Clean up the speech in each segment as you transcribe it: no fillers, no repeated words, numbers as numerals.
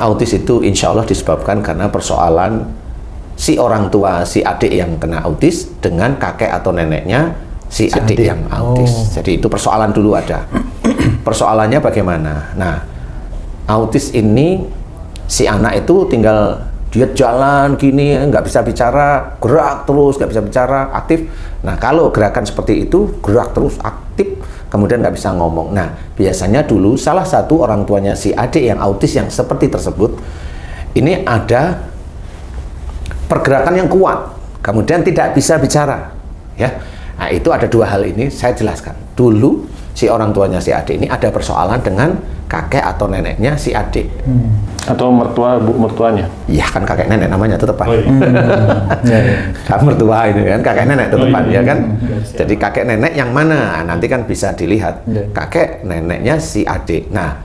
Autis itu insya Allah disebabkan karena persoalan si orang tua si adik yang kena autis dengan kakek atau neneknya si adik yang autis. Jadi itu persoalan dulu ada. Persoalannya bagaimana? Nah, autis ini si anak itu tinggal dia jalan gini, nggak bisa bicara, gerak terus, nggak bisa bicara, aktif. Nah, kalau gerakan seperti itu, gerak terus, aktif, kemudian nggak bisa ngomong. Nah, biasanya dulu salah satu orang tuanya si adik yang autis yang seperti tersebut, ini ada pergerakan yang kuat, kemudian tidak bisa bicara. Ya, nah itu ada dua hal ini saya jelaskan. Dulu si orang tuanya si adik ini ada persoalan dengan kakek atau neneknya si adik. Atau mertuanya? Iya kan kakek nenek namanya tetepan. Kan mertua ini kan kakek nenek tetepan ya kan. Jadi kakek nenek yang mana? Nanti kan bisa dilihat kakek neneknya si adik. Nah,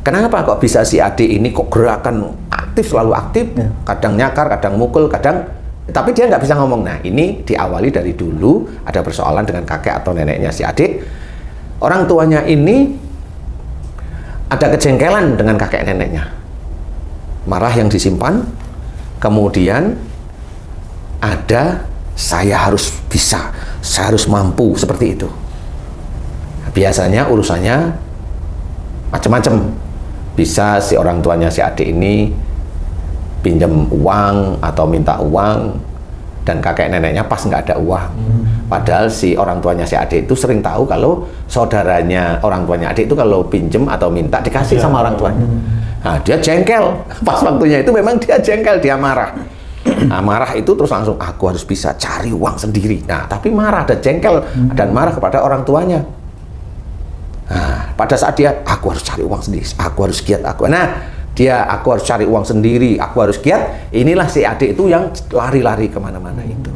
kenapa kok bisa si adik ini kok gerakan aktif, selalu aktif, kadang nyakar, kadang mukul, kadang tapi dia nggak bisa ngomong. Nah, ini diawali dari dulu ada persoalan dengan kakek atau neneknya si adik. Orang tuanya ini ada kejengkelan dengan kakek neneknya, marah yang disimpan, kemudian ada saya harus bisa, saya harus mampu, seperti itu. Biasanya urusannya macam-macam. Bisa si orang tuanya si adik ini pinjam uang atau minta uang, dan kakek neneknya pas nggak ada uang. Padahal si orang tuanya si adik itu sering tahu kalau saudaranya orang tuanya adik itu kalau pinjem atau minta dikasih sama orang tuanya. Nah, dia jengkel. Pas waktunya itu memang dia jengkel, dia marah. Nah, marah itu terus langsung aku harus bisa cari uang sendiri. Nah, tapi marah dan jengkel dan marah kepada orang tuanya. Nah, pada saat dia aku harus cari uang sendiri, aku harus giat aku. Nah, dia aku harus cari uang sendiri, aku harus giat. Inilah si adik itu yang lari-lari kemana-mana itu.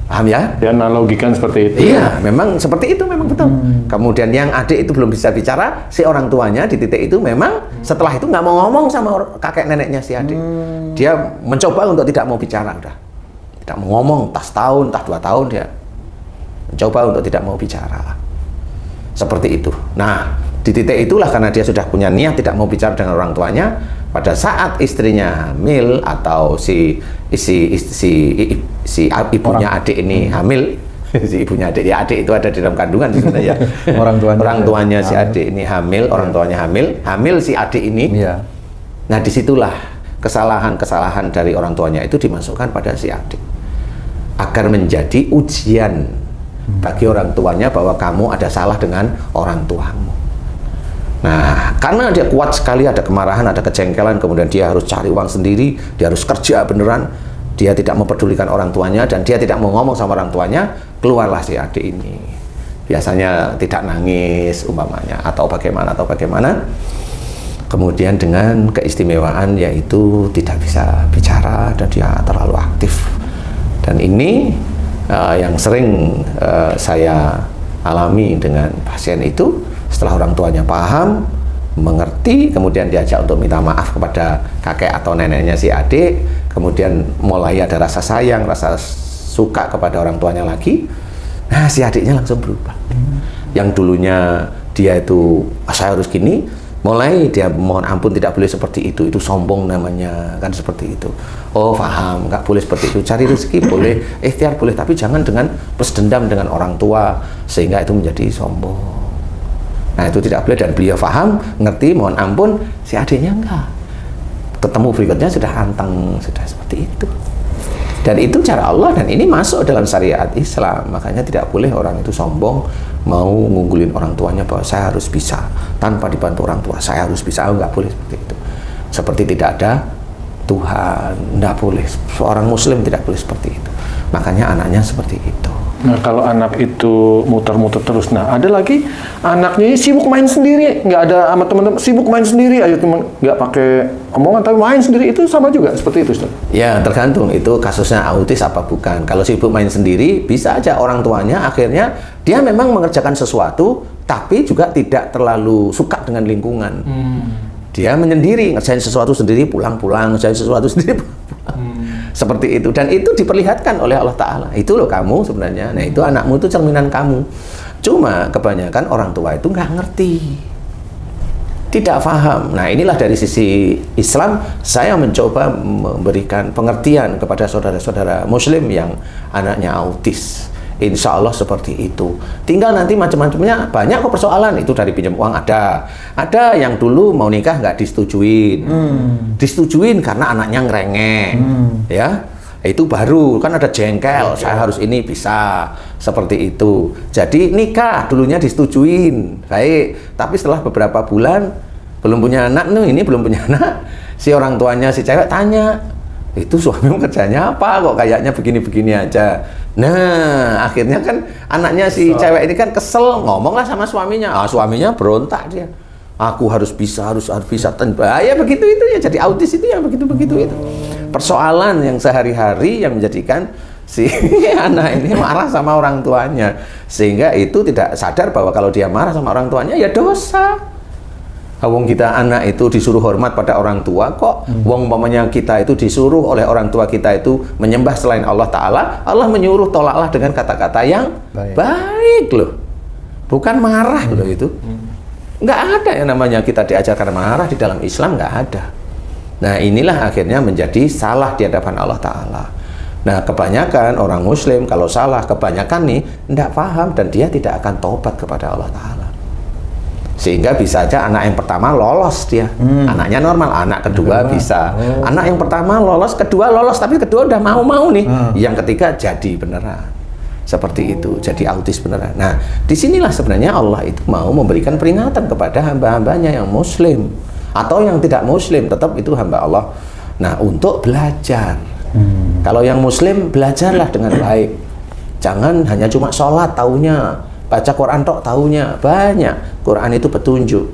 Paham ya? Dia analogikan seperti itu. Iya, memang seperti itu, memang betul. Kemudian yang adik itu belum bisa bicara, si orang tuanya di titik itu memang setelah itu nggak mau ngomong sama kakek neneknya si adik. Dia mencoba untuk tidak mau bicara, udah. Tidak mau ngomong, entah setahun, entah 2 tahun dia mencoba untuk tidak mau bicara. Seperti itu. Nah, di titik itulah karena dia sudah punya niat tidak mau bicara dengan orang tuanya, pada saat istrinya hamil atau si ibunya adik ini hamil, si ibunya adik, ya adik itu ada di dalam kandungan sebenarnya. orang tuanya si adik ini hamil, orang tuanya hamil si adik ini. Nah, disitulah kesalahan dari orang tuanya itu dimasukkan pada si adik agar menjadi ujian bagi orang tuanya bahwa kamu ada salah dengan orang tuamu. Nah, karena dia kuat sekali, ada kemarahan, ada kejengkelan, kemudian dia harus cari uang sendiri, dia harus kerja beneran, dia tidak mempedulikan orang tuanya, dan dia tidak mau ngomong sama orang tuanya, keluarlah si adik ini. Biasanya tidak nangis, umpamanya, atau bagaimana. Kemudian dengan keistimewaan, yaitu tidak bisa bicara, dan dia terlalu aktif. Dan ini yang sering saya alami dengan pasien itu. Setelah orang tuanya paham, mengerti, kemudian diajak untuk minta maaf kepada kakek atau neneknya si adik, kemudian mulai ada rasa sayang, rasa suka kepada orang tuanya lagi. Nah, si adiknya langsung berubah. Yang dulunya dia itu saya harus gini, mulai dia mohon ampun, tidak boleh seperti itu sombong namanya, kan seperti itu. Oh, paham, nggak boleh seperti itu. Cari rezeki boleh, ikhtiar boleh, tapi jangan dengan plus dendam dengan orang tua sehingga itu menjadi sombong. Nah, itu tidak boleh, dan beliau paham, ngerti, mohon ampun. Si adiknya enggak. Ketemu berikutnya sudah anteng, sudah seperti itu. Dan itu cara Allah, dan ini masuk dalam syariat Islam. Makanya tidak boleh orang itu sombong, mau ngunggulin orang tuanya bahwa saya harus bisa tanpa dibantu orang tua, saya harus bisa. Enggak boleh seperti itu. Seperti tidak ada Tuhan, enggak boleh. Seorang muslim tidak boleh seperti itu. Makanya anaknya seperti itu. Nah, kalau anak itu muter-muter terus, nah ada lagi anaknya sibuk main sendiri, nggak ada sama teman-teman, sibuk main sendiri aja, teman nggak pakai omongan tapi main sendiri, itu sama juga seperti itu, Ustaz? Ya, tergantung itu kasusnya autis apa bukan. Kalau sibuk main sendiri, bisa aja orang tuanya akhirnya dia memang mengerjakan sesuatu, tapi juga tidak terlalu suka dengan lingkungan. Dia menyendiri, ngerjain sesuatu sendiri, pulang-pulang, ngerjain sesuatu sendiri, pulang-pulang. Seperti itu, dan itu diperlihatkan oleh Allah Ta'ala. Itu loh kamu sebenarnya, nah itu anakmu, itu cerminan kamu. Cuma kebanyakan orang tua itu nggak ngerti. tidak paham. Nah, inilah dari sisi Islam, saya mencoba memberikan pengertian kepada saudara-saudara Muslim yang anaknya autis. Insya Allah seperti itu. Tinggal nanti macam-macamnya banyak kok persoalan. Itu dari pinjam uang ada. Ada yang dulu mau nikah nggak disetujuin. Disetujuin karena anaknya ngerengek. Ya, itu baru kan ada jengkel. Saya harus ini bisa seperti itu. Jadi nikah dulunya disetujuin. Baik. Tapi setelah beberapa bulan belum punya anak, ini belum punya anak. Si orang tuanya si cewek tanya, itu suamimu kerjanya apa kok kayaknya begini-begini aja. Nah, akhirnya kan anaknya si cewek ini kan kesel, ngomonglah sama suaminya. Suaminya berontak dia. Aku harus bisa. Ya begitu itu ya, jadi autis itu ya begitu itu. Persoalan yang sehari-hari yang menjadikan si anak ini marah sama orang tuanya. Sehingga itu tidak sadar bahwa kalau dia marah sama orang tuanya ya dosa. Wong kita anak itu disuruh hormat pada orang tua kok. Wong umpamanya kita itu disuruh oleh orang tua kita itu menyembah selain Allah Ta'ala, Allah menyuruh tolaklah dengan kata-kata yang baik loh. Bukan marah loh itu. Nggak ada yang namanya kita diajarkan marah di dalam Islam, nggak ada. Nah, inilah akhirnya menjadi salah di hadapan Allah Ta'ala. Nah, kebanyakan orang Muslim kalau salah, kebanyakan nih nggak paham dan dia tidak akan tobat kepada Allah Ta'ala. Sehingga bisa aja anak yang pertama lolos dia, anaknya normal, anak kedua bisa, anak yang pertama lolos, kedua lolos, tapi kedua udah mau nih, yang ketiga jadi beneran, seperti itu, jadi autis beneran. Nah, disinilah sebenarnya Allah itu mau memberikan peringatan kepada hamba-hambanya yang Muslim atau yang tidak Muslim, tetap itu hamba Allah. Nah, untuk belajar, kalau yang Muslim belajarlah dengan baik, jangan hanya cuma sholat taunya. Baca Quran tok taunya, banyak. Quran itu petunjuk.